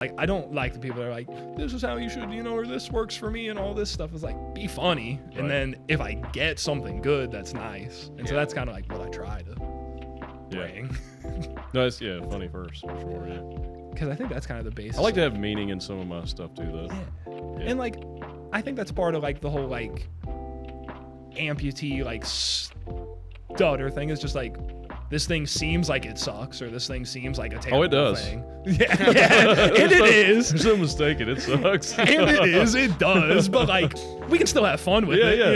Like, I don't like the people that are like, this is how you should, or this works for me and all this stuff. Is like, be funny. Right. And then if I get something good, that's nice. And so that's kind of like what I try to bring. No, it's funny first, for sure, yeah. Because I think that's kind of the basis. I like to have meaning in some of my stuff too, though. Yeah. And like, I think that's part of like the whole like amputee like stutter thing is just like, this thing seems like it sucks, or this thing seems like a terrible thing. Yeah, and it is. There's no mistaking, it sucks. And it is, it does, but like, we can still have fun with it, right? Yeah,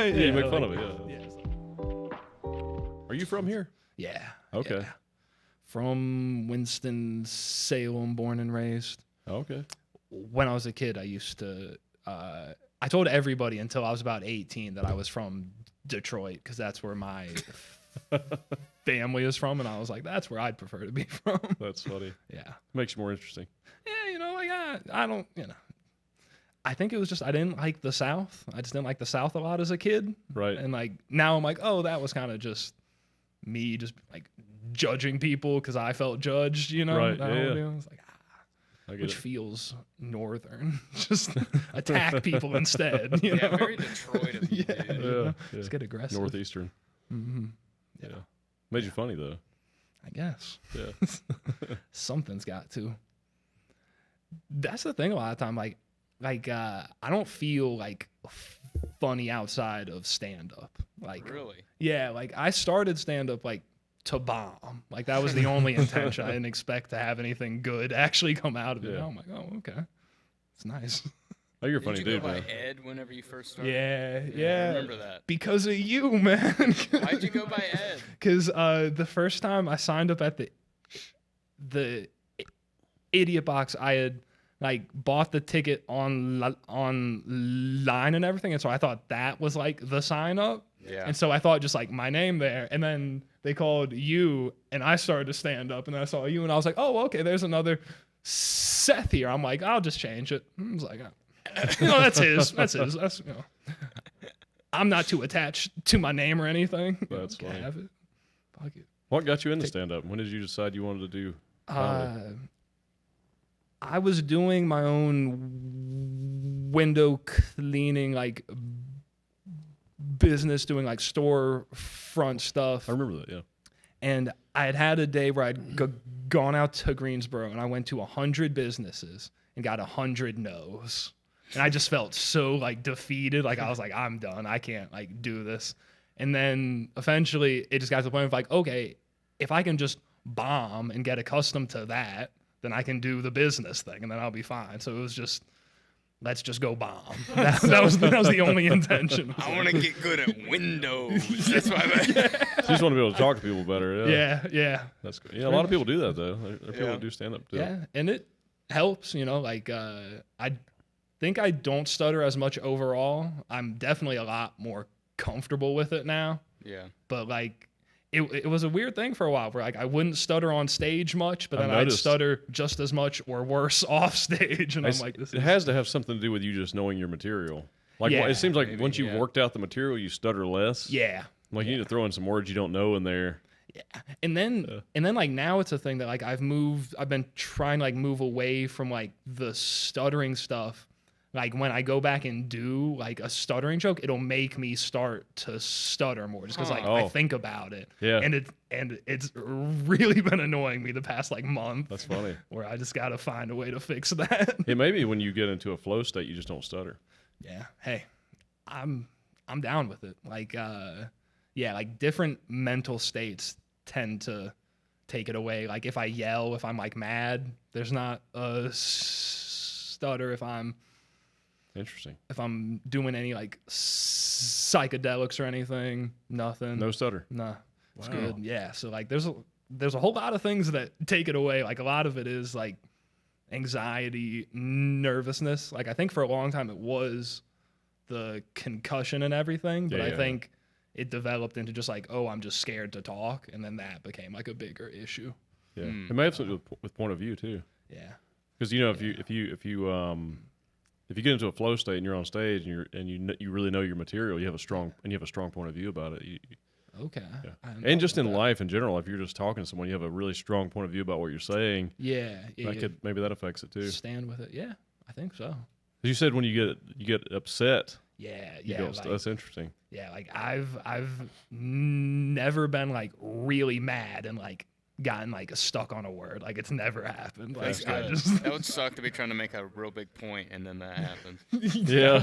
you make fun of it, yeah. Are you from here? Yeah. Okay. Yeah. From Winston-Salem, born and raised. Okay. When I was a kid, I used to, I told everybody until I was about 18 that I was from Detroit, because that's where my family is from, and I was like, that's where I'd prefer to be from. That's funny. Yeah. Makes you more interesting. Yeah, like I don't, I think it was just I didn't like the South. I just didn't like the South a lot as a kid. Right. And like now I'm like, oh, that was kind of just me just like judging people because I felt judged, Right. That whole deal. I was like, which feels northern. Just attack people instead. Yeah, very Detroit of you, dude. Yeah. Just get aggressive. Northeastern. Mm-hmm. Yeah. Made you funny though. I guess. Yeah. Something's got to. That's the thing a lot of time. Like I don't feel like funny outside of stand up. Like Really? Yeah, like I started stand up like to bomb. Like that was the only intention. I didn't expect to have anything good actually come out of it. Yeah. I'm like, oh, okay. It's nice. Oh, you're a funny Did you dude, go by man. Ed whenever you first started? Yeah. I remember that. Because of you, man. Why'd you go by Ed? Because the first time I signed up at the Idiot Box, I had like bought the ticket online and everything, and so I thought that was like the sign up. Yeah. And so I thought just like my name there, and then they called you, and I started to stand up, and then I saw you, and I was like, oh, okay, there's another Seth here. I'm like, I'll just change it. I was like, that's his. That's I'm not too attached to my name or anything. That's Can funny. have it. Fuck it. What got you into stand-up? When did you decide you wanted to do comedy? I was doing my own window cleaning, like business, doing like storefront stuff. I remember that, yeah. And I had a day where I'd gone out to Greensboro, and I went to 100 businesses and got 100 no's. And I just felt so like defeated. Like I was like, I'm done. I can't like do this. And then eventually it just got to the point of like, okay, if I can just bomb and get accustomed to that, then I can do the business thing, and then I'll be fine. So it was just, let's just go bomb. That was the only intention. I want to get good at Windows. That's why. So you just want to be able to talk to people better, yeah. Yeah. That's good. Yeah, a lot of people do that though. There are people that do stand-up too. Yeah, and it helps, like I think I don't stutter as much overall. I'm definitely a lot more comfortable with it now. Yeah. But like it was a weird thing for a while where like I wouldn't stutter on stage much, but then I'd noticed. stutter just as much or worse off stage, and I'm like, this It has to have something to do with you just knowing your material. Like Yeah, it seems like maybe, once you've yeah. worked out the material, you stutter less. yeah. Like you need to throw in some words you don't know in there. And then like now it's a thing that like I've been trying to like move away from like the stuttering stuff. Like when I go back and do like a stuttering joke, it'll make me start to stutter more just because like I think about it. Yeah. And it's really been annoying me the past like month. That's funny. Where I just gotta find a way to fix that. It may be when you get into a flow state, you just don't stutter. Yeah. Hey, I'm down with it. Like like different mental states tend to take it away. Like if I yell, if I'm like mad, there's not a stutter. If I'm doing any like psychedelics or anything, nothing. No stutter. Nah, it's Wow. good. Yeah. So like there's a whole lot of things that take it away. Like a lot of it is like anxiety, nervousness. Like I think for a long time it was the concussion and everything, but I think it developed into just like, oh, I'm just scared to talk, and then that became like a bigger issue. Yeah. It may have something to do with point of view too. Yeah. Because if you get into a flow state and you're on stage and you really know your material, you have a strong point of view about it. Okay. Yeah. I hadn't And thought just in about that. life in general, if you're just talking to someone, you have a really strong point of view about what you're saying. Yeah. Maybe that affects it too. stand with it. Yeah, I think so. You said when you get upset, Yeah. you Yeah. go. Like, That's interesting. yeah. Like I've never been like really mad and like gotten like stuck on a word. Like it's never happened. Like That's I good. just That would suck to be trying to make a real big point and then that happens. Yeah.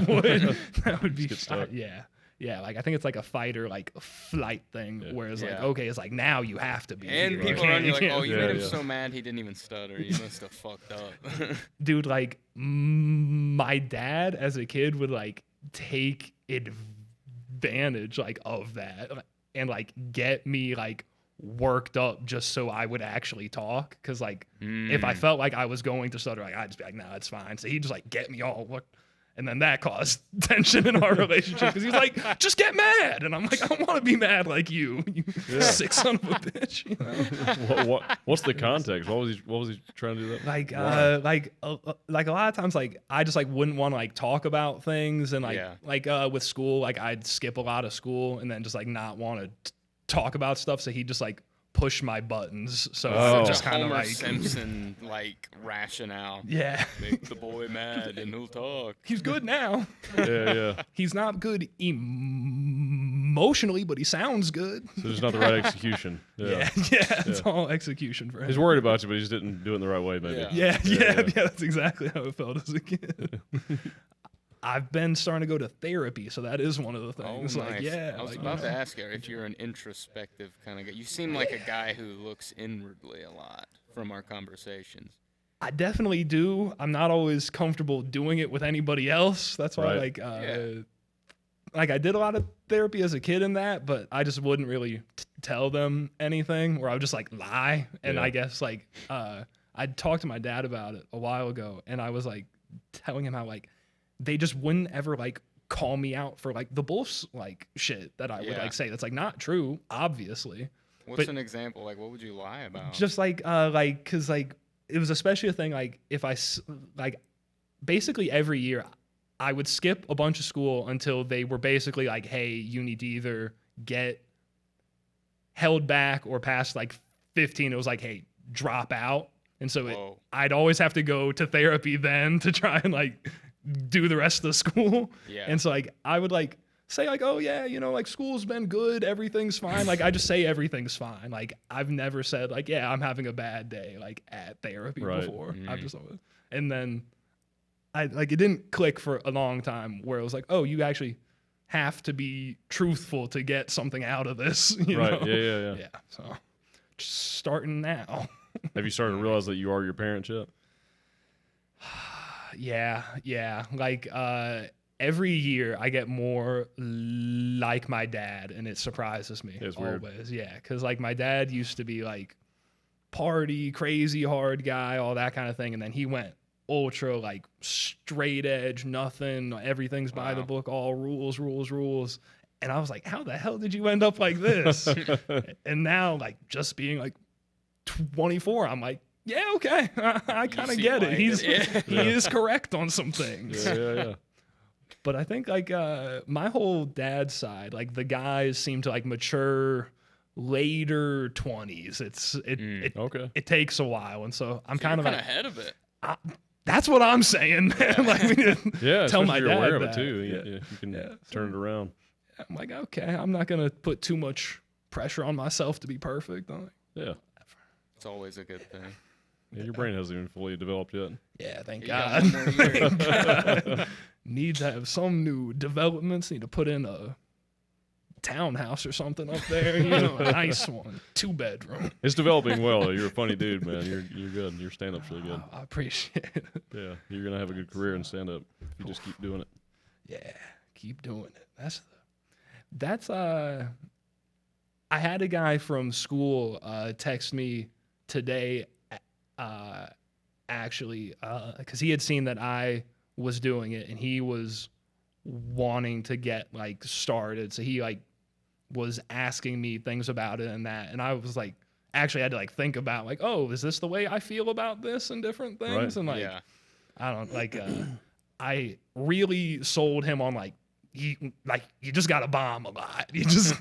that would be get stuck. yeah. Yeah, like I think it's like a fight or like a flight thing, Yeah. where it's like, Yeah. okay, it's like now you have to be. And here. people You around you can't- like, oh, you Yeah, made him yeah. so mad he didn't even stutter. You must have fucked up. dude, like my dad as a kid would like take advantage like of that and like get me like worked up just so I would actually talk. Cause like if I felt like I was going to stutter, like I'd just be like, no, it's fine. So he'd just like get me all worked. And then that caused tension in our relationship because he's like, just get mad. And I'm like, I don't want to be mad like you sick son of a bitch. You know? What's the context? What was he trying to do that? Like a lot of times, like I just like wouldn't want to like talk about things, and like with school, like I'd skip a lot of school and then just like not want to talk about stuff. So he'd just like push my buttons. So Oh. just kind of Homer like Simpson like rationale. yeah, Make the boy mad and he'll talk. he's good now. Yeah. He's not good emotionally, but he sounds good. So there's not the right execution. Yeah, it's all execution for him. He's worried about you, but he just didn't do it in the right way, maybe. Yeah. Yeah, that's exactly how it felt as a kid. I've been starting to go to therapy, so that is one of the things. Oh, Like, nice. yeah, I was like, about you to know. ask you if you're an introspective kind of guy. You seem like a guy who looks inwardly a lot from our conversations. I definitely do. I'm not always comfortable doing it with anybody else. That's why, Right. like I did a lot of therapy as a kid in that, but I just wouldn't really tell them anything, or I would just like lie. And Yeah. I guess like I'd talked to my dad about it a while ago, and I was like telling him how like they just wouldn't ever like call me out for like the bullshit like shit that I would Yeah. like say. That's like not true, obviously. What's But- an example? Like, what would you lie about? Just like cause like it was especially a thing like if like basically every year I would skip a bunch of school until they were basically like, hey, you need to either get held back or past like 15. It was like, hey, drop out. And so Whoa. I'd always have to go to therapy then to try and like do the rest of the school. Yeah. And so like I would like say like, oh yeah, you know, like school's been good, everything's fine. Like I just say everything's fine. Like I've never said like, yeah, I'm having a bad day like at therapy Right. before. I've just always, and then I like it didn't click for a long time where it was like, oh, you actually have to be truthful to get something out of this. You Right. know? Yeah. Yeah. So just starting now. Have you started to realize that you are your parents yet? Yeah. Like every year I get more like my dad, and it surprises me It's weird. always. Yeah, because like my dad used to be like party, crazy, hard guy, all that kind of thing, and then he went ultra like straight edge, nothing, everything's by the Wow. book, all rules. And I was like, how the hell did you end up like this? And now like just being like 24, I'm like, yeah, okay, I kind of see get why it. he He did is correct on some things. Yeah. But I think like my whole dad's side, like the guys seem to like mature later 20s. Okay. It takes a while, and so I'm So kind you're of kind of ahead of it. that's what I'm saying. Like we need to Yeah. tell especially my if you're dad aware of that. it too. Yeah. You can Yeah. turn it around. I'm like, okay, I'm not gonna put too much pressure on myself to be perfect. I'm like, Yeah. It's always a good thing. Yeah, your brain hasn't even fully developed yet. yeah, thank You got God. one more year. Thank God. Need to have some new developments. Need to put in a townhouse or something up there. You know, a nice one, 2-bedroom. It's developing well. Though. You're a funny dude, man. You're good. Your stand up's really good. I appreciate it. Yeah, you're gonna have a good career in stand up if you just keep doing it. Yeah, keep doing it. That's I had a guy from school text me today, actually, because he had seen that I was doing it and he was wanting to get like started. So he like was asking me things about it and that, and I was like, actually had to like think about like, oh, is this the way I feel about this and different things? Right. And like, Yeah. I don't like. I really sold him on like you just gotta bomb a lot. You just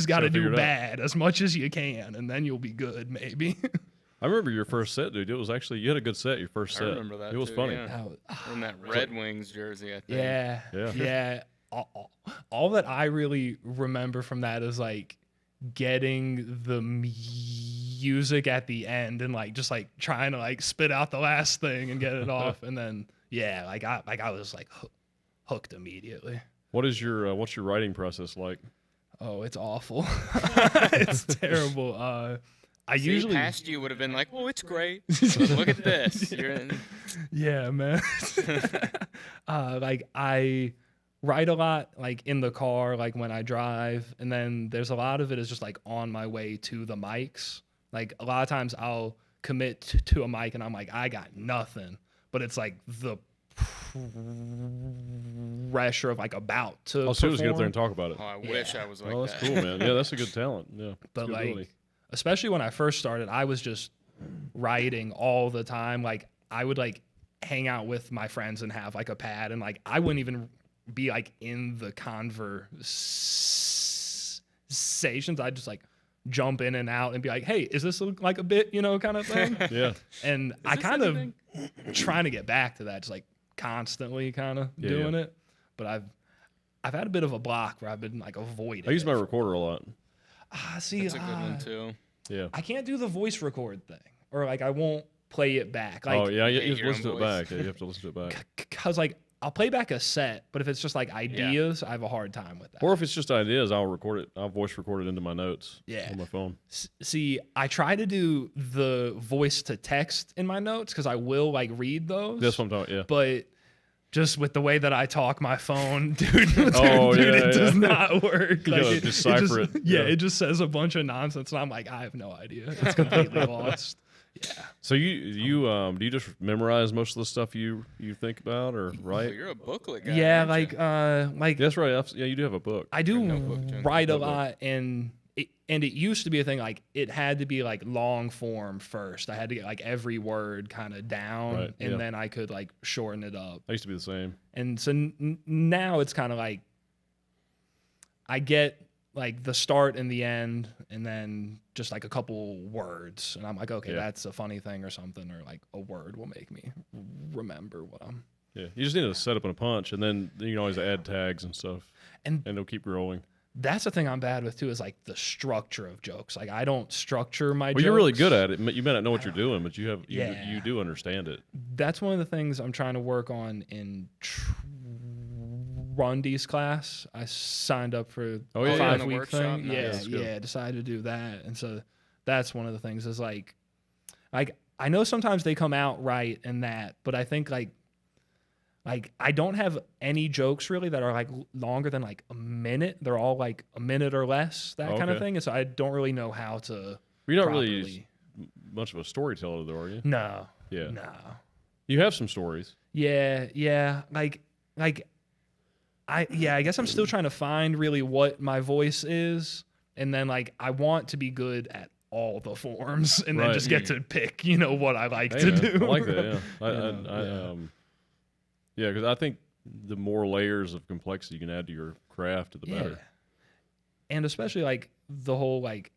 gotta figure do it out. bad as much as you can, and then you'll be good, maybe. I remember your first set, dude. It was actually, you had a good set, your first set. I remember that. It was too, funny. Yeah. That In that Red Wings jersey, I think. Yeah. All that I really remember from that is like getting the music at the end and like just like trying to like spit out the last thing and get it off, and then I was like hooked immediately. What's your writing process like? Oh, it's awful. It's terrible. I usually past you would have been like, "Oh, it's great. Look at this." You're in. Yeah, man. Like I write a lot like in the car, like when I drive, and then there's a lot of it is just like on my way to the mics. Like a lot of times I'll commit to a mic and I'm like, I got nothing, but it's like the pressure of like about to. As soon as you get up there perform. and talk about it. Oh, I wish I was like Oh, that's that. cool, man. Yeah, that's a good talent. Yeah, it's But a good like, ability. especially when I first started, I was just writing all the time. Like I would like hang out with my friends and have like a pad, and like I wouldn't even be like in the conversations. I'd just like jump in and out and be like, hey, is this like a bit, kind of thing? Yeah, And I this kind of anything? trying to get back to that, just like constantly kind of Yeah, doing it. But I've had a bit of a block where I've been like avoiding. I use my it. recorder a lot. See, That's a good one too. Yeah. I can't do the voice record thing, or like I won't play it back. Like, Oh yeah, you hate have to your listen to own it voice. back. Yeah, you have to listen to it back. Cause like I'll play back a set, but if it's just like ideas, I have a hard time with that. Or if it's just ideas, I'll record it. I'll voice record it into my notes. Yeah. On my phone. See, I try to do the voice to text in my notes because I will like read those. That's what I'm talking. Yeah. But just with the way that I talk, my phone, dude, Oh, dude, yeah, it does yeah. not work. You gotta decipher it. Yeah, Yeah. it just says a bunch of nonsense, and I'm like, I have no idea. It's completely lost. Yeah. So you do you just memorize most of the stuff you think about or So write? you're a booklet guy. Yeah, aren't you? like That's right. Yeah, you do have a book. I do notebook, Jen. write a Notebook. lot, and it used to be a thing like it had to be like long form first. I had to get like every word kind of down, Right, and yeah. then I could like shorten it up. I used to be the same. And so now it's kind of like I get like the start and the end, and then just like a couple words, and I'm like, okay, Yeah. that's a funny thing or something, or like a word will make me remember what I'm. Yeah, you just need to set up and a punch, and then you can always add tags and stuff, And and it'll keep growing. that's the thing I'm bad with too, is like the structure of jokes. Like I don't structure my. Well, you're really jokes. good at it. You may not know what you're doing, but you Yeah. do understand it. That's one of the things I'm trying to work on in Rundy's class. I signed up for Oh, yeah, a yeah. 5-week Workshop? thing. Nice. Yeah, That's good. yeah. Decided to do that, and so that's one of the things. Is like I know sometimes they come out right and that, but I think like I don't have any jokes really that are like longer than like a minute. They're all like a minute or less, that kind of Okay. thing. And so I don't really know how to. You're not properly. really much of a storyteller, though, are you? No. Yeah. No. You have some stories. Yeah. Like I guess I'm still trying to find really what my voice is, and then like I want to be good at all the forms, and then Right. just get to pick, what I like Hey, to man, do. I like that. Yeah. Yeah. Yeah, because I think the more layers of complexity you can add to your craft, the better. And especially like the whole like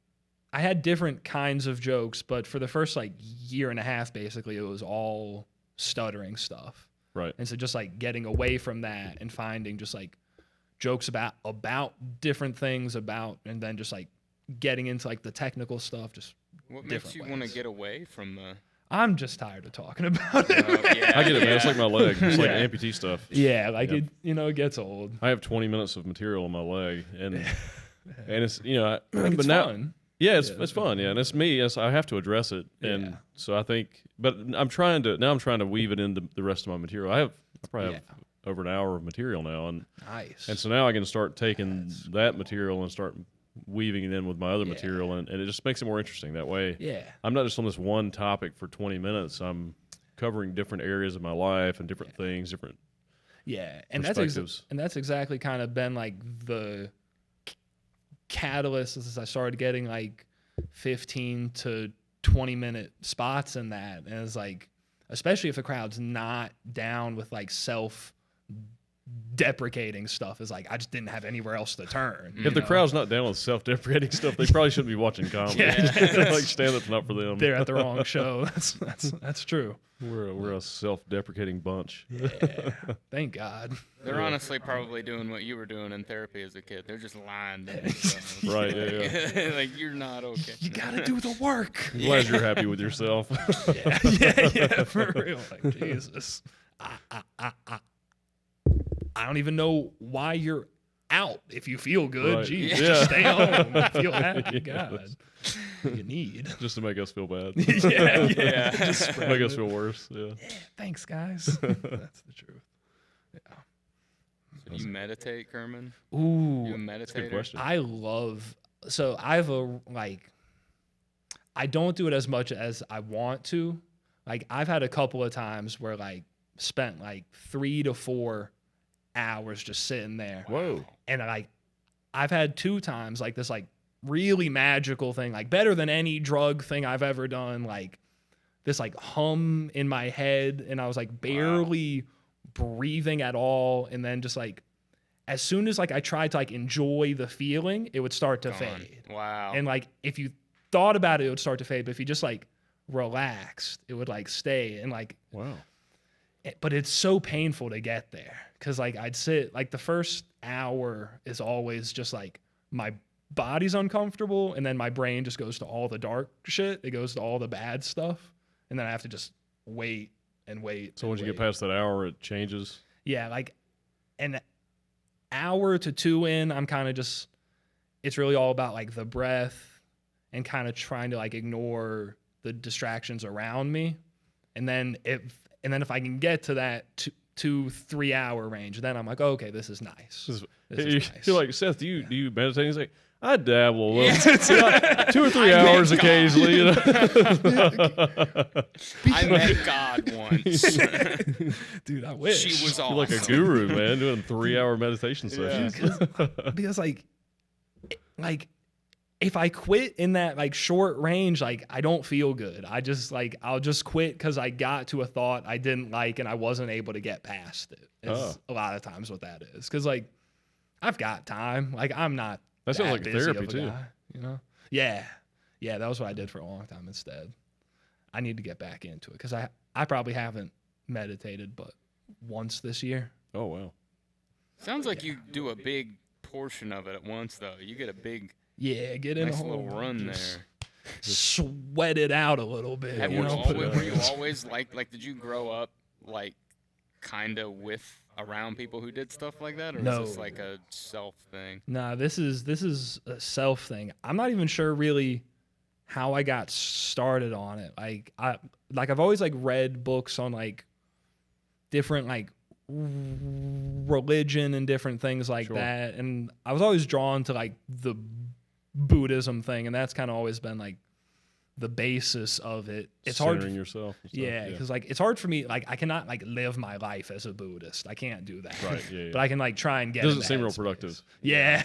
I had different kinds of jokes, but for the first like year and a half, basically it was all stuttering stuff. Right. And so just like getting away from that and finding just like jokes about different things and then just like getting into like the technical stuff. Just What makes different you want to ways. get away from the? I'm just tired of talking about it. Yeah, I get it, man. It's yeah. like my leg. It's like Yeah. amputee stuff. Yeah, like Yep. it gets old. I have 20 minutes of material on my leg, and it's Like, but it's now fun. yeah, it's Yeah, fun. Yeah, and it's me. Yes, I have to address it, and Yeah. so I think. But I'm trying to weave it into the rest of my material. I probably have over an hour of material now, and Nice. so now I can start taking that material and start weaving it in with my other Yeah. material, and it just makes it more interesting that way. Yeah. I'm not just on this one topic for 20 minutes. I'm covering different areas of my life and different things, different. Yeah, and Perspectives. that's exactly kind of been like the catalyst as I started getting like 15 to 20-minute spots in that, and it's like, especially if the crowd's not down with like self deprecating stuff is like I just didn't have anywhere else to turn. If the crowd's not down with self-deprecating stuff, they probably shouldn't be watching comedy. Yeah. Like stand-up's not for them. They're at the wrong show. That's true. We're a self-deprecating bunch. Yeah. Thank God. They're honestly probably doing what you were doing in therapy as a kid. They're just lying to themselves. Right, yeah. Like, you're not okay. You gotta do the work. I'm glad you're happy with yourself. Yeah, for real. Like, Jesus. I don't even know why you're out if you feel good. Right. Jeez, Yeah. just stay home and feel happy. Yes. God, you need. Just to make us feel bad. Yeah. Just spread Make us it. feel worse. Yeah. Thanks, guys. That's the truth. Yeah. So you meditate, Kerman? Ooh, You a meditator? Good question. I have I don't do it as much as I want to. Like, I've had a couple of times where like spent like 3 to 4 hours just sitting there. Whoa. And like I've had 2 times like this like really magical thing, like better than any drug thing I've ever done, like this like hum in my head, and I was like barely breathing at all, and then just like as soon as like I tried to like enjoy the feeling, it would start to Gone. fade. Wow. And like if you thought about it, it would start to fade, but if you just like relaxed, it would like stay. And like Wow. but it's so painful to get there, because like I'd sit like the first hour is always just like my body's uncomfortable, and then my brain just goes to all the dark shit. It goes to all the bad stuff, and then I have to just wait and wait. So and once you get wait. past that hour, it changes. Yeah, like an hour to 2 in, I'm kind of just, it's really all about like the breath and kind of trying to like ignore the distractions around me. And then if I can get to that 2-3 hour range, then I'm like, oh, okay, this is nice. This is nice. You're like, Seth, do you meditate? He's like, I dabble a little. Like 2 or 3 hours met God. occasionally. You know? I met God once. Dude, I wish. She was You're awesome. like a guru, man, doing 3-hour meditation sessions. because like if I quit in that like short range, like I don't feel good. I just like I'll just quit because I got to a thought I didn't like and I wasn't able to get past it. Is a lot of times what that is. Because like I've got time. Like I'm not. That sounds like busy therapy, of a too. guy, you know? Yeah, that was what I did for a long time instead. I need to get back into it because I probably haven't meditated but once this year. Oh, wow. Sounds like you do a big portion of it at once, though. You get a big, Yeah, get in nice a whole little run just there. Sweat it out a little bit. Have you you know? always, were you always like, did you grow up like kind of around people who did stuff like that, or No. is this like a self thing? Nah, this is a self thing. I'm not even sure really how I got started on it. Like I've always like read books on like different like religion and different things like Sure. that, and I was always drawn to like the Buddhism thing, and that's kind of always been like the basis of it. It's hard. Centering yourself. And stuff. Yeah, because like it's hard for me. Like I cannot like live my life as a Buddhist. I can't do that. Right, yeah. But I can like try and get. Doesn't in the seem real headspace. productive. Yeah,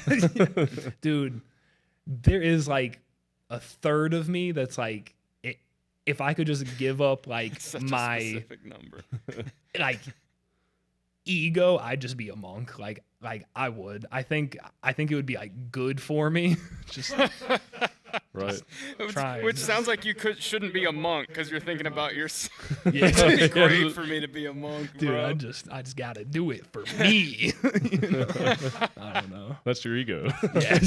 dude. There is like a third of me that's like, if I could just give up like Such my a specific number. like ego, I'd just be a monk. Like I would. I think it would be like good for me. Just Right. trying. Which sounds like you shouldn't be a monk because you're thinking about yourself. Yeah. It'd be great for me to be a monk, Dude, bro. I just gotta do it for me. You know? I don't know. That's your ego. Yeah.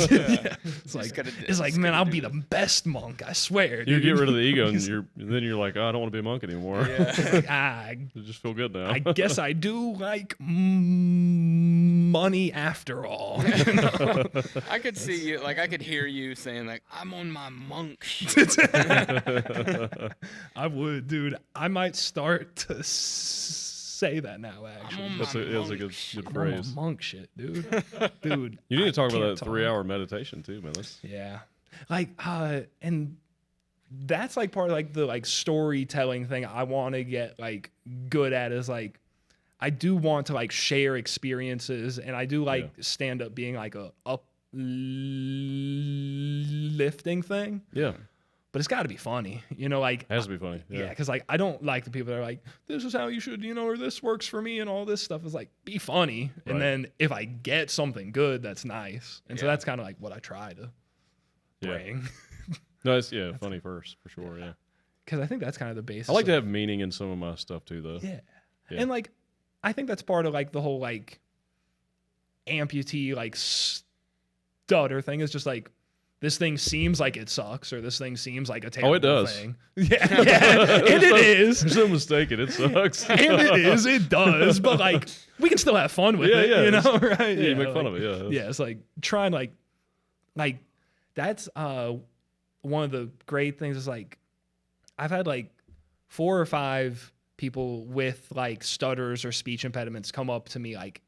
It's like gotta- it's like just man, gotta I'll do be the best monk. I swear. You Dude. get rid of the ego, and then you're like, oh, I don't want to be a monk anymore. Yeah. Like, I Just feel good now. I guess I do like money after all. You know? I could see you, like, I could hear you saying, like, I'm on my monk shit. I would, dude. I might start to say that now. Actually, I'm on That's my a monk good shit. I'm on my phrase. monk shit, dude. Dude, You need to talk about can't that 3-hour meditation too, man. That's Yeah, like and that's like part of like the like storytelling thing I want to get like good at is like I do want to like share experiences, and I do like stand up being like a uplifting thing. yeah. but it's got to be funny, you know, like It has to be funny. yeah, Yeah. because like I don't like the people that are like, this is how you should, you know, or this works for me and all this stuff. Is like, be funny, and Right. then if I get something good, that's nice, and so Yeah. that's kind of like what I try to bring, No, it's funny first for sure. Yeah. because I think that's kind of the basis. I like of, to have meaning in some of my stuff too, though. yeah. Yeah. And like I think that's part of like the whole like amputee like stutter thing is just like, this thing seems like it sucks, or this thing seems like a terrible does. thing. Yeah, and it is. There's no mistaking. It sucks. And it does, but like we can still have fun with it, you know, right? Yeah, you make fun like, of it. Yeah. Yeah, it's like trying like that's one of the great things is like I've had like 4 or 5 people with like stutters or speech impediments come up to me like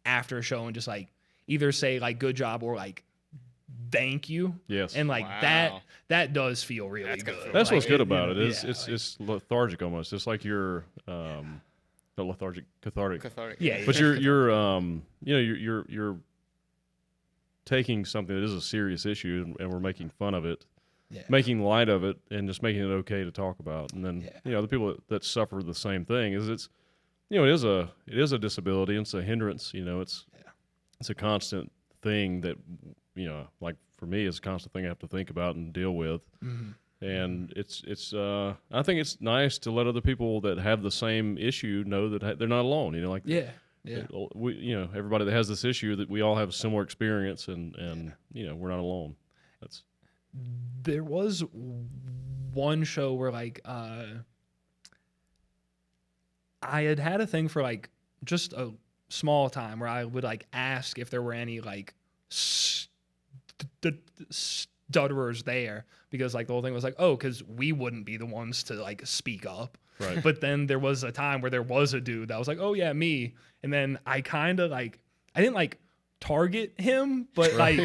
after a show and just like either say like good job or like thank you. Yes. And like Wow. that does feel really That's good. gotta feel That's Like, what's good you about know, it. It's yeah, it's lethargic almost. It's like you're not lethargic, cathartic. Cathartic. Yeah, But you're you know you're taking something that is a serious issue and we're making fun of it, yeah. making light of it, and just making it okay to talk about. And then Yeah. you know the people that suffer the same thing is it's you know it is a disability. It's a hindrance. You know it's a constant thing that you know like for me it's a constant thing I have to think about and deal with. Mhm. And it's I think it's nice to let other people that have the same issue know that they're not alone. You know, like Yeah. Yeah. we you know everybody that has this issue that we all have a similar experience and you know we're not alone. That's There was one show where like I had a thing for like just a small time where I would like ask if there were any like stutterers there, because like the whole thing was like, oh, because we wouldn't be the ones to like speak up. right. But then there was a time where there was a dude that was like, oh yeah, me. And then I kind of like, I didn't like target him, but like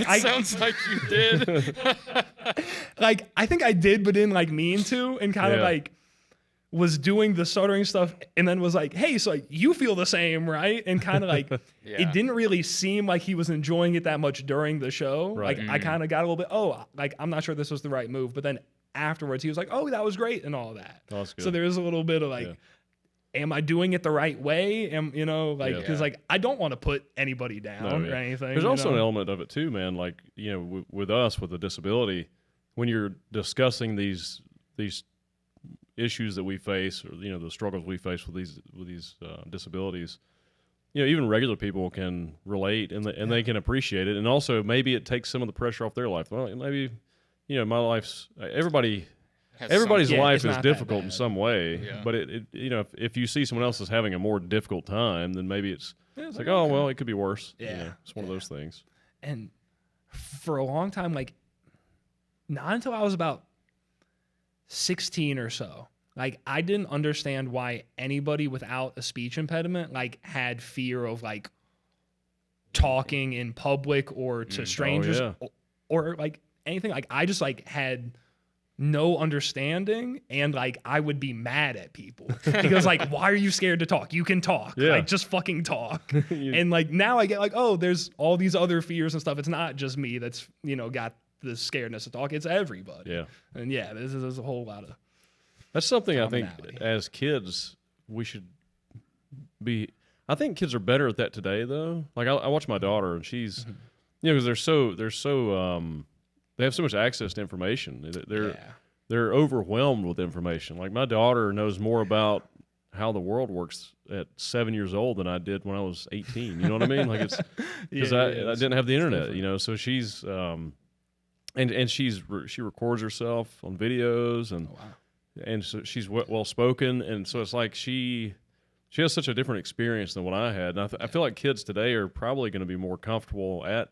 I Sounds like you did. like I think I did, but didn't like mean to, and kind of Yeah. like was doing the stuttering stuff, and then was like, hey, so like, you feel the same, right? And kind of like Yeah. it didn't really seem like he was enjoying it that much during the show. Right. Like I kind of got a little bit, oh, like I'm not sure this was the right move, but then afterwards he was like, oh, that was great and all that. Oh, that's good. So there is a little bit of like, am I doing it the right way? You know, like, Yeah. because like I don't want to put anybody down No, or yeah. anything. There's you also know? an element of it too, man. Like you know, with us with a disability, when you're discussing these issues that we face, or you know, the struggles we face with these disabilities, you know, even regular people can relate and they can appreciate it, and also maybe it takes some of the pressure off their life. Well, maybe you know, my life's everybody's Yeah, life it's is not that difficult in bad. some way, Yeah. but it you know if you see someone else is having a more difficult time, then maybe it's it's like, like, oh okay. well, it could be worse. You Yeah, know, it's one of those things. And for a long time, like not until I was about 16 or so, like I didn't understand why anybody without a speech impediment like had fear of like talking in public or to strangers yeah. or like anything. Like I just like had no understanding, and like I would be mad at people because like, why are you scared to talk? You can talk. Yeah. Like just fucking talk. And like now I get like, oh, there's all these other fears and stuff. It's not just me that's, you know, got the scaredness to talk. It's everybody. Yeah. And yeah, there's a whole lot of That's something I think commonality. as kids we should be. I think kids are better at that today, though. Like I watch my daughter, and she's, you know, because they have so much access to information. They're overwhelmed with information. Like my daughter knows more about how the world works at 7 years old than I did when I was 18. You know what I mean? Like it's because I didn't have the internet. different. You know, so she's and she records herself on videos and. wow. And so she's well spoken, and so it's like she has such a different experience than what I had. And I feel like kids today are probably going to be more comfortable at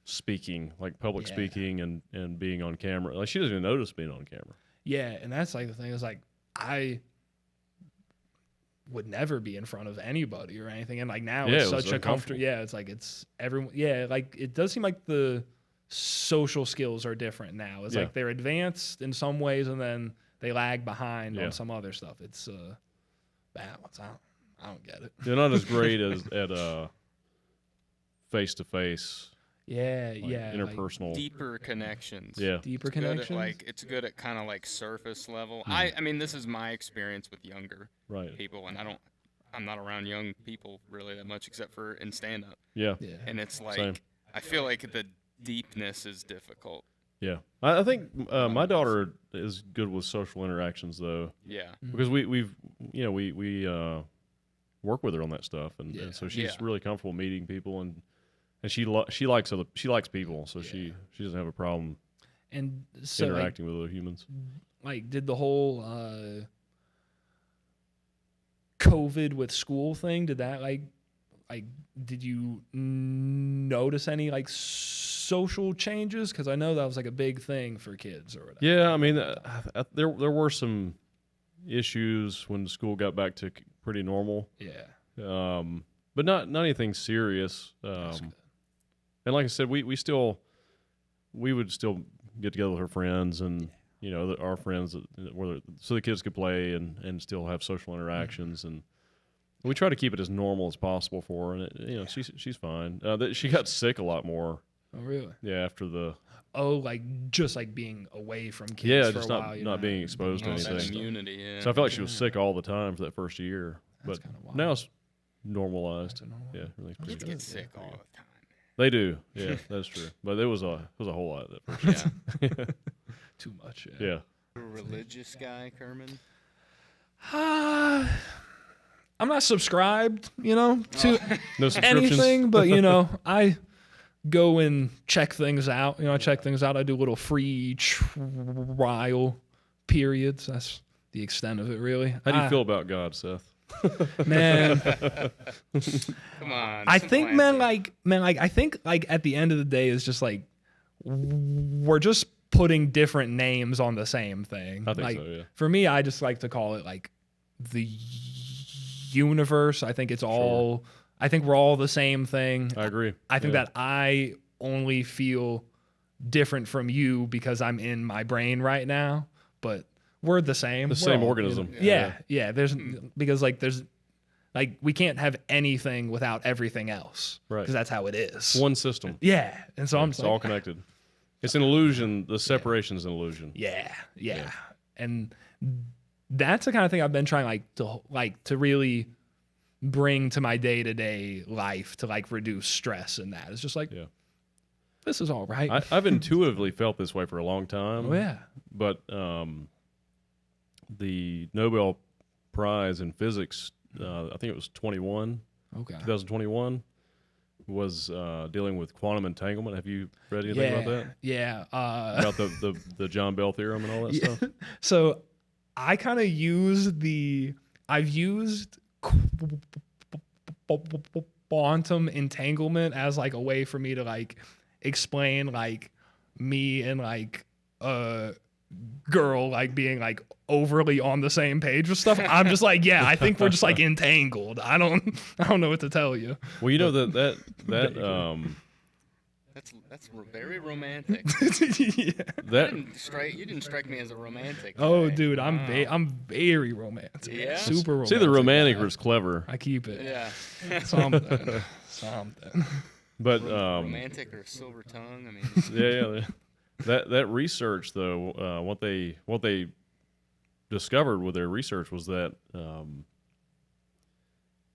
speaking, like public Yeah. speaking and being on camera. Like she doesn't even notice being on camera. Yeah, and that's like the thing is like I would never be in front of anybody or anything, and like now Yeah, it's it was such a uncomfortable. comfortable. Yeah, it's like it's everyone. Yeah, like it does seem like the social skills are different now. It's Yeah. like they're advanced in some ways, and then they lag behind Yeah. on some other stuff. It's balance. I don't get it. They're not as great as at face to face. Yeah, like yeah. interpersonal. Deeper connections. Yeah. Deeper Good at, connections. it's good at kind of like surface level. I mean, this is my experience with younger Right. people, and I'm not around young people really that much except for in stand up. Yeah. Yeah. And it's like, Same. I feel like the deepness is difficult. Yeah. I think my daughter is good with social interactions though, Yeah. because we work with her on that stuff, and Yeah. so she's Yeah. really comfortable meeting people, and she likes people, so she doesn't have a problem And so interacting with other humans. like did the whole COVID with school thing, did that like did you notice any like social changes? Because I know that was like a big thing for kids or whatever. Yeah, I mean, there were some issues when school got back to pretty normal, Yeah. but not anything serious. That's good. And like I said, we would still get together with her friends and our friends, so the kids could play and still have social interactions, and we try to keep it as normal as possible for her. And she's fine. She got sick a lot more. Oh really? Yeah, after the like just like being away from kids for just a while. not being exposed to Oh, that anything. immunity, yeah. So I felt like she was sick all the time for that first year, That's but kinda wild. now it's normalized. That's normal. Yeah, everything's pretty Kids good. get sick all the time. They do. Yeah, that's true. But it was a whole lot that first year. Yeah. Too much. Yeah. A religious guy, Kerman? I'm not subscribed, to No subscriptions. anything, but I go and check things out. I check things out. I do little free trial periods. That's the extent of it, really. How do you feel about God, Seth? Man? Come on. I simple think, answer. I think at the end of the day, it's just like we're just putting different names on the same thing. I think so, yeah. For me, I just like to call it like the universe. I think it's all. I think we're all the same thing. I agree. I think that I only feel different from you because I'm in my brain right now, but we're the same. The We're same all, organism. Yeah. There's because there's we can't have anything without everything else, Right. Because that's how it is. One system. Yeah, and so I'm It's just all like, connected. It's an illusion. The separation is an illusion. yeah, and that's the kind of thing I've been trying to really bring to my day-to-day life to reduce stress and that. It's just like, this is all right. I've intuitively felt this way for a long time. Oh yeah. But the Nobel Prize in Physics, I think it was 2021, was dealing with quantum entanglement. Have you read anything about that? Yeah. About the John Bell theorem and all that stuff? So I kind of I've used quantum entanglement as a way for me to explain me and a girl being overly on the same page with stuff. I'm just I think we're just entangled. I don't know what to tell you. Well, that That's very romantic. that You didn't strike me as a romantic. Oh, guy. dude, Wow. I'm very romantic. Yeah? Super romantic. see, the romantic guy. was clever, I keep it. Yeah. Something. but Romantic or silver tongue. I mean, yeah. That research though, what they discovered with their research was that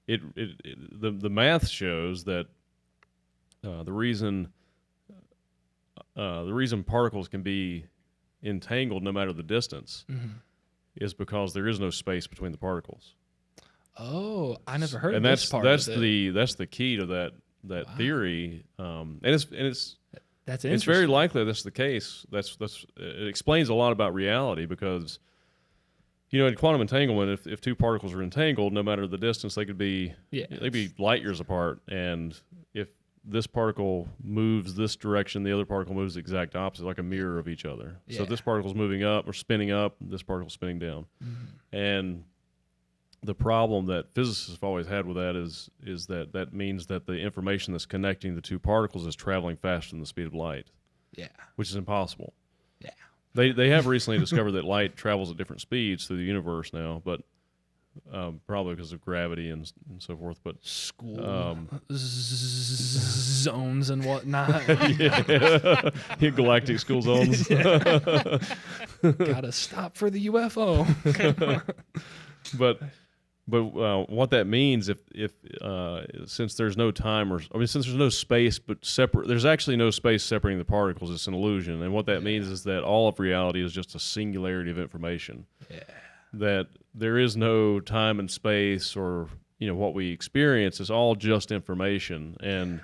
the math shows that the reason particles can be entangled no matter the distance is because there is no space between the particles. Oh, I never heard And of this part. that's of it. the key to that theory. And it's That's it's interesting. very likely that's the case. It explains a lot about reality because in quantum entanglement, if two particles are entangled, no matter the distance, they'd be light years apart. And if this particle moves this direction, the other particle moves the exact opposite, like a mirror of each other. So Yeah. if this particle's moving up or spinning up, this particle's spinning down. And the problem that physicists have always had with that is that means that the information that's connecting the two particles is traveling faster than the speed of light, Yeah. which is impossible. Yeah. They have recently discovered that light travels at different speeds through the universe now, but probably because of gravity and so forth. But School zones and whatnot. yeah, galactic school zones. Gotta stop for the UFO. But what that means, if since there's no time, since there's no space but separate, there's actually no space separating the particles. It's an illusion, and what that means is that all of reality is just a singularity of information. Yeah. That there is no time and space, or what we experience is all just information, and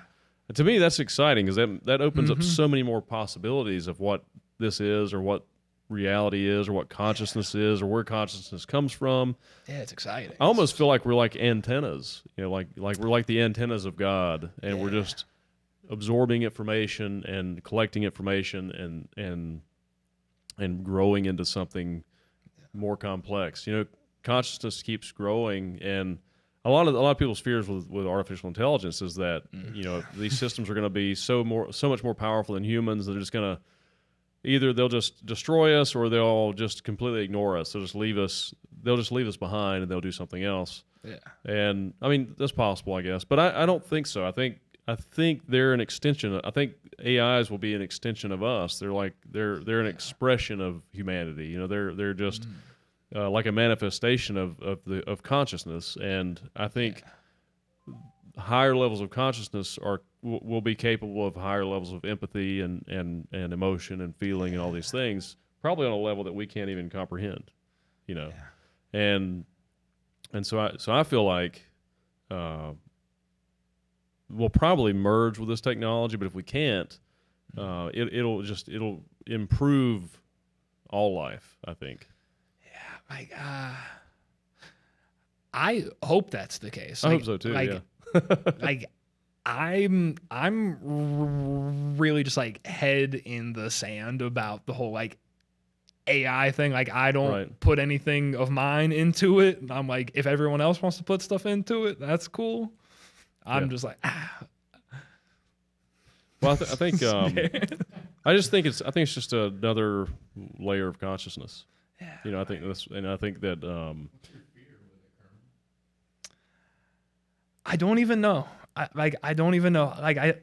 to me that's exciting because that opens up so many more possibilities of what this is, or what reality is, or what consciousness is, or where consciousness comes from. Yeah, it's exciting. I almost feel like we're like antennas, like we're like the antennas of God, and we're just absorbing information and collecting information and growing into something more complex. Consciousness keeps growing, and a lot of people's fears with artificial intelligence is that these systems are going to be so much more powerful than humans that they're just going to either they'll just destroy us, or they'll just completely ignore us. They'll just leave us behind, and they'll do something else. Yeah. And I mean, that's possible, I guess, but I don't think so. I think they're an extension. I think AIs will be an extension of us. They're an expression of humanity. They're just like a manifestation of consciousness. And I think higher levels of consciousness will be capable of higher levels of empathy and emotion and feeling and all these things, probably on a level that we can't even comprehend, and so I feel like we'll probably merge with this technology, but if we can't, it'll improve all life, I think. Yeah, I hope that's the case. I hope so too. Yeah. I'm really just head in the sand about the whole AI thing. I don't put anything of mine into it. I'm like, if everyone else wants to put stuff into it, that's cool. I'm just like, Well, I think I think it's just another layer of consciousnness. Yeah. I think that. I don't even know. I don't even know. I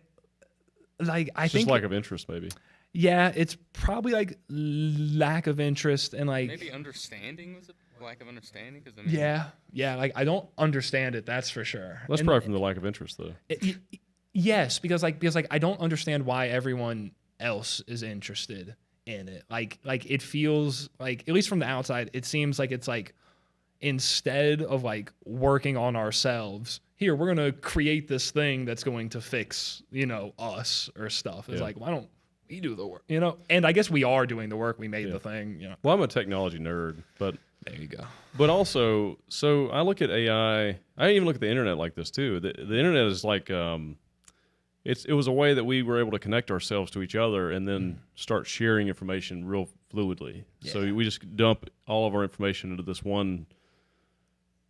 think just lack of interest, maybe. Yeah, it's probably lack of interest and maybe understanding was a lack of understanding. Yeah. I don't understand it. That's for sure. That's probably from the lack of interest, though. Yes, because I don't understand why everyone else is interested in it. It feels at least from the outside, it seems like it's instead of working on ourselves, here we're gonna create this thing that's going to fix us or stuff. It's why don't we do the work? And I guess we are doing the work. We made the thing. Well, I'm a technology nerd, but there you go. But also, so I look at AI. I even look at the internet like this too. The internet is it was a way that we were able to connect ourselves to each other and then start sharing information real fluidly. Yeah. So we just dump all of our information into this one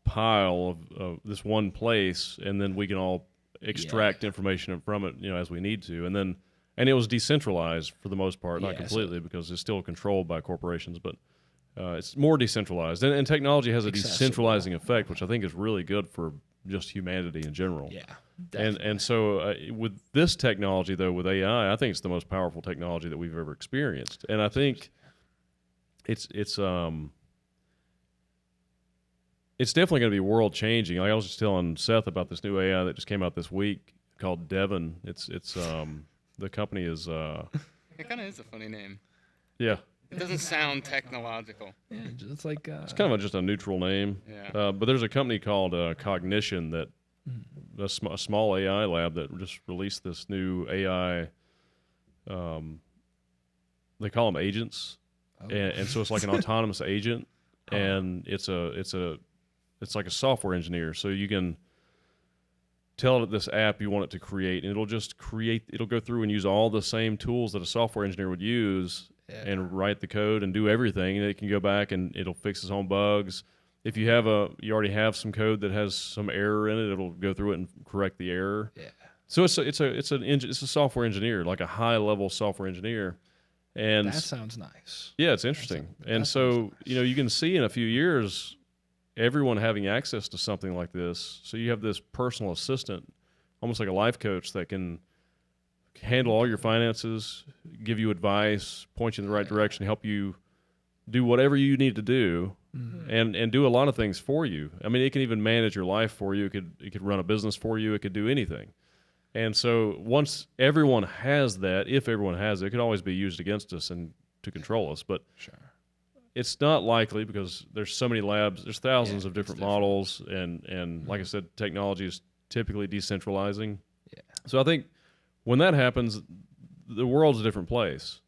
pile of this one place, and then we can all extract information from it, as we need to. And it was decentralized for the most part, not completely, because it's still controlled by corporations, but it's more decentralized. And technology has a decentralizing effect, which I think is really good for just humanity in general. Yeah. Definitely. And so with this technology, though, with AI, I think it's the most powerful technology that we've ever experienced. And I think it's definitely going to be world changing. I was just telling Seth about this new AI that just came out this week called Devon. It's the company is it kind of is a funny name. Yeah. It doesn't sound technological. Yeah, it's it's kind of just a neutral name. Yeah. But there's a company called Cognition that a small AI lab that just released this new AI. They call them agents, and so it's like an autonomous agent, and it's like a software engineer. So you can tell it this app you want it to create, and it'll go through and use all the same tools that a software engineer would use and write the code and do everything. And it can go back and it'll fix its own bugs. If you already have some code that has some error in it, it'll go through it and correct the error. Yeah. So it's a software engineer, like a high level software engineer. And that sounds nice. Yeah, it's interesting. And so, you can see in a few years, everyone having access to something like this. So you have this personal assistant, almost like a life coach, that can handle all your finances, give you advice, point you in the right direction, help you do whatever you need to do, and do a lot of things for you. I mean, it can even manage your life for you. It could run a business for you. It could do anything. And so once everyone has that, if everyone has it, it could always be used against us and to control us. But it's not likely because there's so many labs. There's thousands of different models, and like I said, technology is typically decentralizing. Yeah. So I think when that happens, the world's a different place.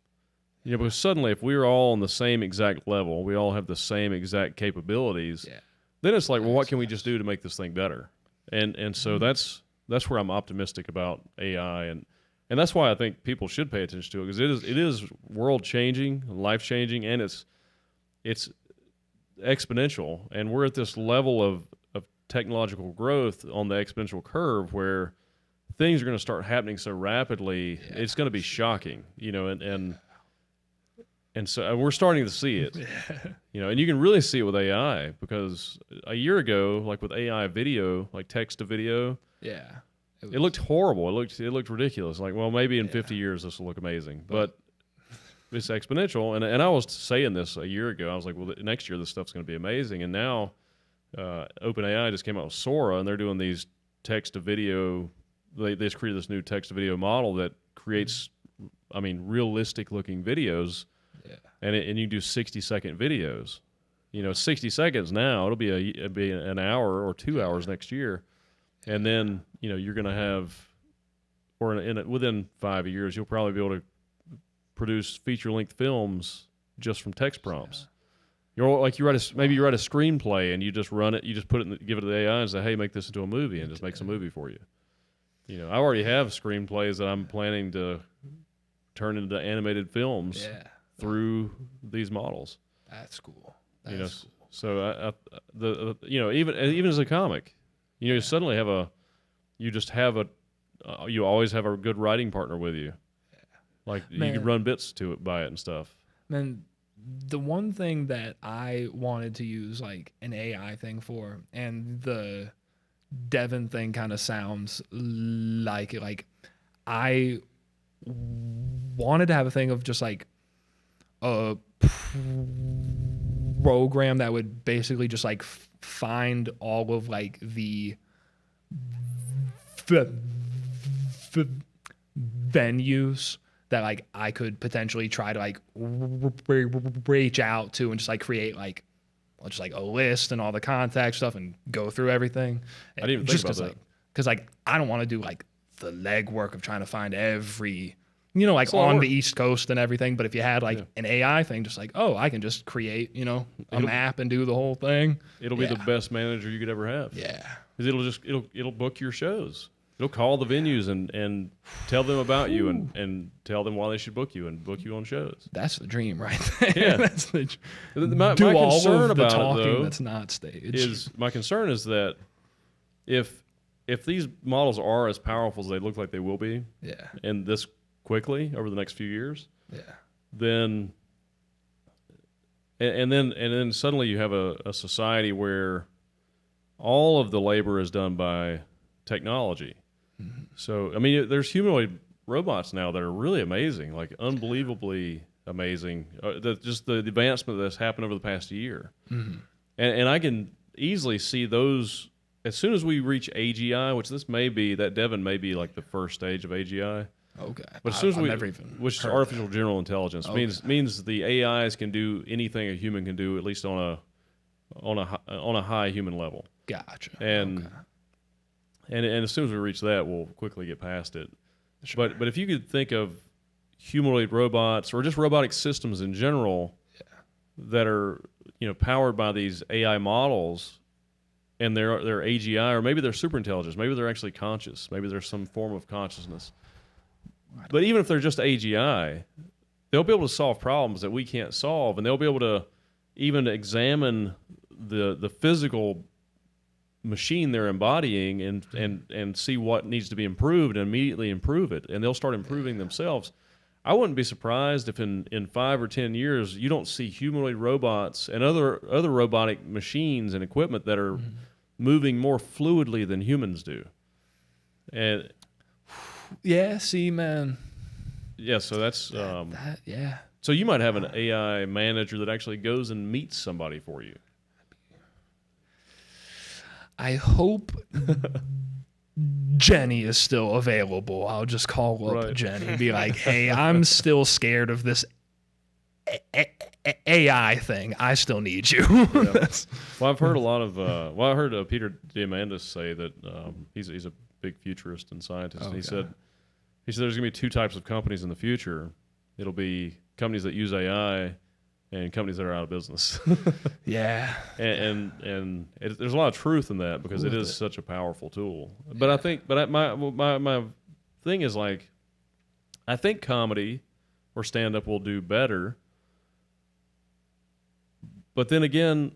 You know, because suddenly if we're all on the same exact level, we all have the same exact capabilities, then it's like, well, what can we just do to make this thing better? And so that's where I'm optimistic about AI, and that's why I think people should pay attention to it, because it is world changing, life changing, and it's exponential, and we're at this level of technological growth on the exponential curve where things are going to start happening so rapidly. It's going to be shocking, you know, and so we're starting to see it, you know, and you can really see it with AI, because a year ago, like with AI video, like text to video, it looked horrible. It looked ridiculous. Like, well, maybe in 50 years this will look amazing, but it's exponential. And I was saying this a year ago. I was like, well, next year this stuff's going to be amazing. And now OpenAI just came out with Sora, and they're doing these text to video. They just created this new text to video model that creates, I mean, realistic looking videos. And you do 60-second videos. You know, 60 seconds now, it'll be an hour or 2 hours next year. And then, you know, you're going to have, or within 5 years, you'll probably be able to produce feature-length films just from text prompts. You're like, maybe you write a screenplay and you just run it, you just put it, give it to the AI and say, hey, make this into a movie, and just makes a movie for you. You know, I already have screenplays that I'm planning to turn into animated films through these models. That's cool. Cool. So you know, even as a comic, you know, you suddenly you always have a good writing partner with you. Like, you can run bits to it by it and stuff. Man, the one thing that I wanted to use like an AI thing for, and the Devin thing kind of sounds like it. Like, I wanted to have a thing of just like a program that would basically just like find all of like the venues that like I could potentially try to like reach out to, and just like create like just like a list and all the contact stuff and go through everything. I didn't even think about that. Because like I don't want to do like the legwork of trying to find every, you know, like on the East Coast and everything. But if you had like an AI thing, just like, oh, I can just create, you know, a map and do the whole thing. It'll be the best manager you could ever have. Yeah. Because it'll book your shows. It'll call the venues and tell them about you and tell them why they should book you and book you on shows. That's the dream right there. Yeah. That's the my concern about talking, it, though, that's not staged. my concern is that if these models are as powerful as they look like they will be, and this quickly over the next few years, then and then suddenly you have a society where all of the labor is done by technology. Mm-hmm. So I mean, there's humanoid robots now that are really amazing, like unbelievably amazing. Just the advancement that's happened over the past year, and I can easily see those as soon as we reach AGI, which Devin may be like the first stage of AGI. Okay. But as soon as which is artificial general intelligence, means the AIs can do anything a human can do, at least on a high human level. Gotcha. And as soon as we reach that, we'll quickly get past it. Sure. But if you could think of humanoid robots or just robotic systems in general that are, you know, powered by these AI models, and they're AGI, or maybe they're superintelligence, maybe they're actually conscious, maybe there's some form of consciousness. But even if they're just AGI, they'll be able to solve problems that we can't solve, and they'll be able to even examine the physical machine they're embodying and see what needs to be improved and immediately improve it, and they'll start improving themselves. I wouldn't be surprised if in 5 or 10 years you don't see humanoid robots and other robotic machines and equipment that are moving more fluidly than humans do. And Yeah, see, man. yeah, so that's Yeah. so you might have an AI manager that actually goes and meets somebody for you. I hope Jenny is still available. I'll just call up Jenny and be like, hey, I'm still scared of this AI thing. I still need you. Yeah. Well, I've heard a lot of I heard Peter Diamandis say that he's a big futurist and scientist. And he said there's going to be 2 types of companies in the future. It'll be companies that use AI and companies that are out of business. Yeah. And there's a lot of truth in that because it is such a powerful tool. But I think, my thing is like, I think comedy or stand-up will do better. But then again,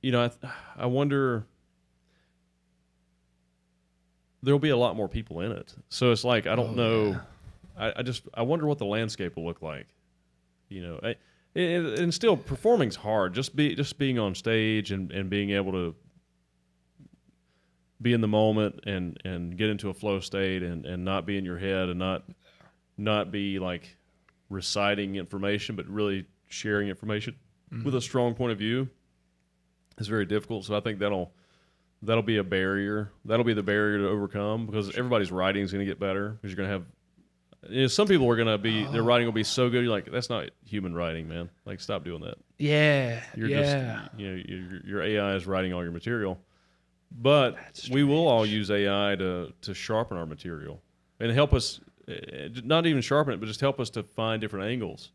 you know, I wonder, there'll be a lot more people in it. So it's like, I don't know. Yeah. I wonder what the landscape will look like, you know. And still, performing's hard. Just being on stage and being able to be in the moment and get into a flow state and not be in your head and not be like reciting information, but really sharing information with a strong point of view is very difficult. So I think that'll be a barrier. That'll be the barrier to overcome because everybody's writing is going to get better because you're going to have. You know, some people are going to be, their writing will be so good, you're like, that's not human writing, man. Like, stop doing that. Yeah. You're just, you know, your AI is writing all your material. But we will all use AI to sharpen our material and help us, not even sharpen it, but just help us to find different angles.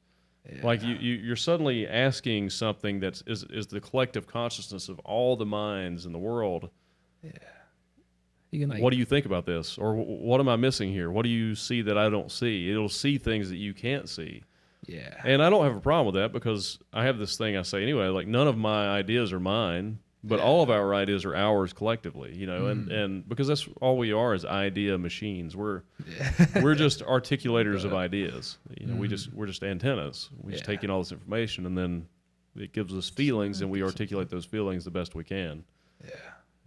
Yeah. Like, you're suddenly asking something that is the collective consciousness of all the minds in the world. Yeah. What do you think about this? Or what am I missing here? What do you see that I don't see? It'll see things that you can't see. Yeah. And I don't have a problem with that because I have this thing I say anyway, like none of my ideas are mine, but all of our ideas are ours collectively, you know, and because that's all we are is idea machines. We're just articulators of ideas. You know, we're just antennas. We just take in all this information and then it gives us feelings and we articulate those feelings the best we can. Yeah.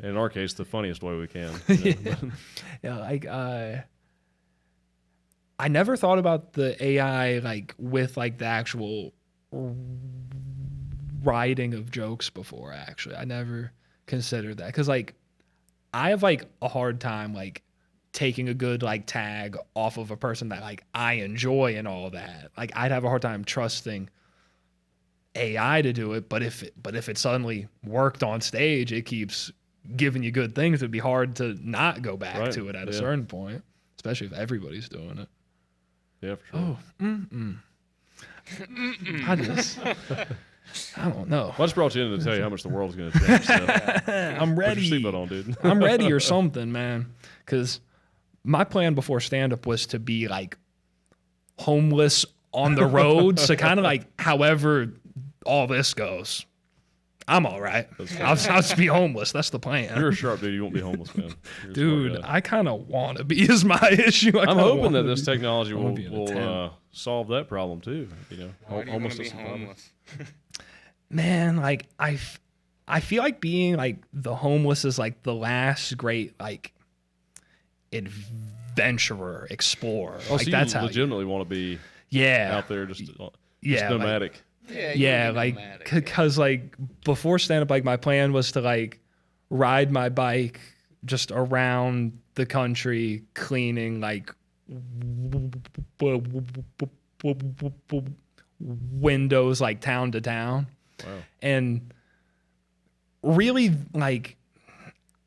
In our case, the funniest way we can. You know? Yeah, like I never thought about the AI like with like the actual writing of jokes before. Actually, I never considered that because like I have like a hard time like taking a good like tag off of a person that like I enjoy and all that. Like I'd have a hard time trusting AI to do it. But if it suddenly worked on stage, it keeps giving you good things. It'd be hard to not go back to it at a certain point, especially if everybody's doing it. Yeah, for sure. I don't know. Well, I just brought you in to tell you how much the world's going to change. So. I'm ready. Put your seatbelt on, dude. I'm ready or something, man. Because my plan before stand-up was to be like homeless on the road. So kind of like however all this goes. I'm all right. I'll just be homeless. That's the plan. You're a sharp dude. You won't be homeless, man. Dude, I kind of want to be is my issue. I'm hoping that this technology will solve that problem too. You know, homelessness. Homeless? Man, like I feel like being like the homeless is like the last great like adventurer, explorer. Oh, like so that's you how legitimately want to be out there just nomadic. Like, yeah, like because like before stand-up, like my plan was to like ride my bike just around the country cleaning like windows like town to town. Wow. And really like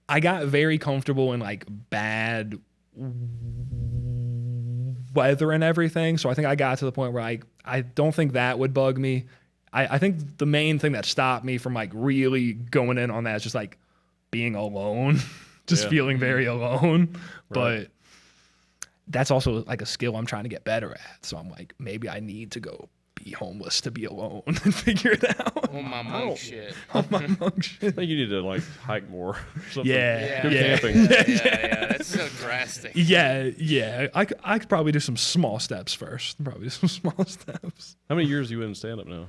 I got very comfortable in like bad weather and everything. So I think I got to the point where I don't think that would bug me. I think the main thing that stopped me from like really going in on that is just like being alone, just feeling very alone. Right. But that's also like a skill I'm trying to get better at. So I'm like, maybe I need to go be homeless to be alone and figure it out. Oh, my monk shit. Oh, my monk shit. I think you need to like hike more. Or something. Yeah. Go Yeah. camping. Yeah. That's so drastic. Yeah. I could probably do some small steps first. Probably do some small steps. How many years are you in stand up now?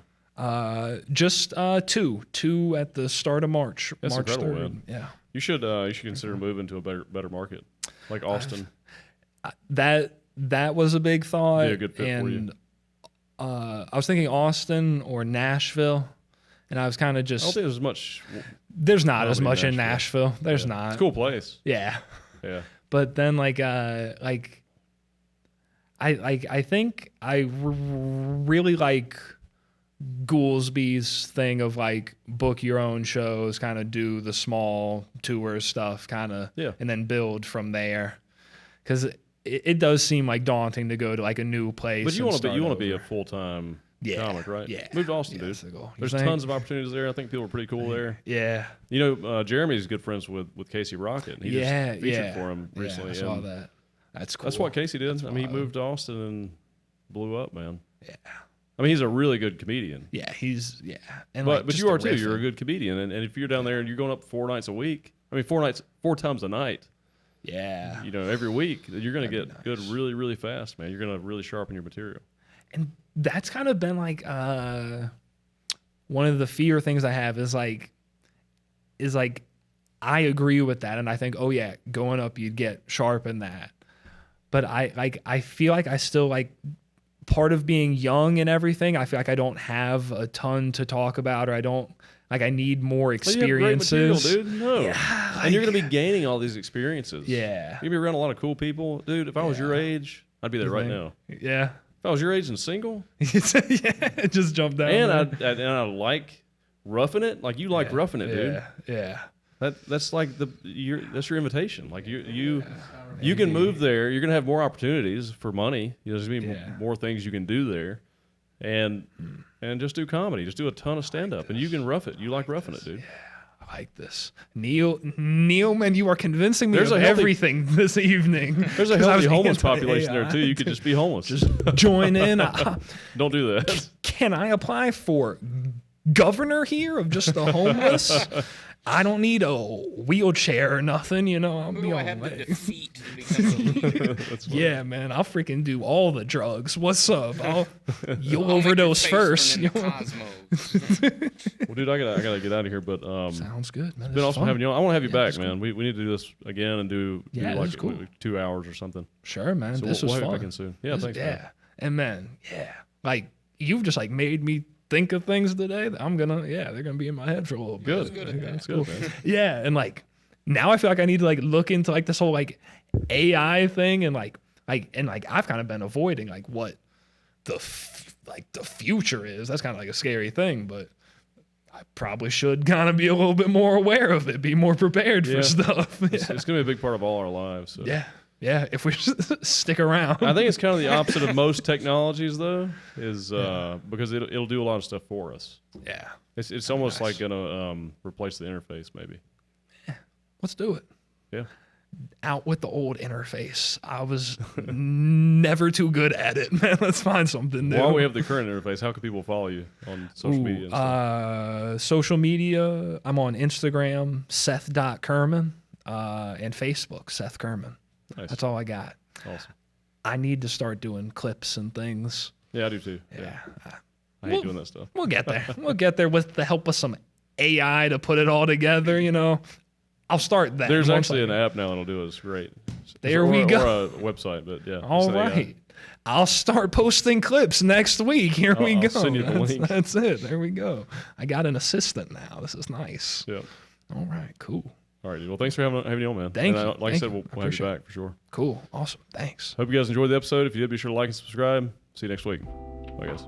Just two at the start of March. That's March incredible, 3rd. man. Yeah. You should consider moving to a better market, like Austin. That was a big thought. Be a good fit for you. I was thinking Austin or Nashville, and I was kind of I don't just. think there's much. There's not as Probably much in Nashville. There's Yeah. not. It's a cool place. Yeah. Yeah. But then I think I really like Goolsby's thing of like book your own shows, kind of do the small tour stuff, kind of, Yeah. and then build from there. Because it does seem like daunting to go to like a new place. But you want want to to be a full-time comic, right? Yeah. Move to Austin, Yeah, dude. that's the goal. You There's think? tons of opportunities there. I think people are pretty cool there. Yeah. You know, Jeremy's good friends with Casey Rocket. And he just featured for him recently. Yeah, I saw and that. That's cool. That's what Casey did. That's I mean, he wild. moved to Austin and blew up, man. Yeah. I mean, he's a really good comedian. Yeah, and But just you are the too. You're a riffing. good comedian, and if you're down there and you're going up 4 nights a week, I mean 4 times a night, Yeah. you know, every week, you're going to That'd get be good nice. really, really fast, man. You're going to really sharpen your material. And that's kind of been like one of the fear things I have is like I agree with that, and I think, oh yeah, going up you'd get sharp in that. But I feel like I still like part of being young and everything. I feel like I don't have a ton to talk about, or I need more But you have great material, experiences. dude. No, Yeah, and you're going to be gaining all these experiences. Yeah. You're going to be around a lot of cool people, dude. If I was your Yeah. age, I'd be there right now. Yeah. If I was your age and single, Yeah. Just jump down. and there. I like roughing it, like you like roughing it, dude. Yeah. That's like that's your invitation. Like you can move there. You're gonna have more opportunities for money. You know, there's gonna be Yeah. more things you can do there, and just do comedy. Just do a ton of stand up, and you can rough it. You like roughing it, dude. I like this. Neil, man, you are convincing me There's of a healthy- everything this evening. There's a 'Cause I healthy was homeless anti-AI. population there too. You could just be homeless. Just join in. Don't do that. Can I apply for governor here of just the homeless? I don't need a wheelchair or nothing, you know. I'll Who be do I on have to legs. defeat to become That's funny. Yeah, man, I'll freaking do all the drugs. What's up? You'll I'll make your overdose face first. turn into You know? Cosmos. Well, dude, I gotta get out of here. But Sounds good, man. it's been awesome having you on. I want to have you back, that's cool. man. We need to do this again and do Yeah, like that's cool. 2 hours or something. Sure, man. So this we'll was have you fun. back in soon. Yeah, This- thanks. yeah. Man. And man, yeah. Like you've just like made me think of things today that they're gonna be in my head for a little bit. Good. good at that. That's good, man. Yeah, and like now I feel like I need to like look into like this whole like AI thing and like I've kind of been avoiding like what the future is. That's kind of like a scary thing, but I probably should kind of be a little bit more aware of it, be more prepared Yeah. for stuff. It's gonna be a big part of all our lives. So. Yeah, if we stick around. I think it's kind of the opposite of most technologies, though, is because it'll do a lot of stuff for us. Yeah. It's almost like gonna replace the interface, maybe. Let's do it. Yeah. Out with the old interface. I was never too good at it, man. Let's find something new. While we have the current interface, how can people follow you on social media? And stuff? Social media, I'm on Instagram, Seth.Kerman, and Facebook, Seth Kerman. Nice. That's all I got. Awesome. I need to start doing clips and things. Yeah, I do too. Yeah. I hate doing that stuff. We'll get there. We'll get there with the help of some AI to put it all together, you know. I'll start that. There's once actually I- an app now that'll do it. It's great. There we go. Or a website, but yeah. All it's an AI. right. I'll start posting clips next week. Here we I'll go. send you the link. That's it. There we go. I got an assistant now. This is nice. Yeah. All right. Cool. All right, dude. Well, thanks for having you on, man. Thank and you. Like I Thank said, you. we'll I have you appreciate back for sure. Cool. Awesome. Thanks. Hope you guys enjoyed the episode. If you did, be sure to like and subscribe. See you next week. Bye, guys.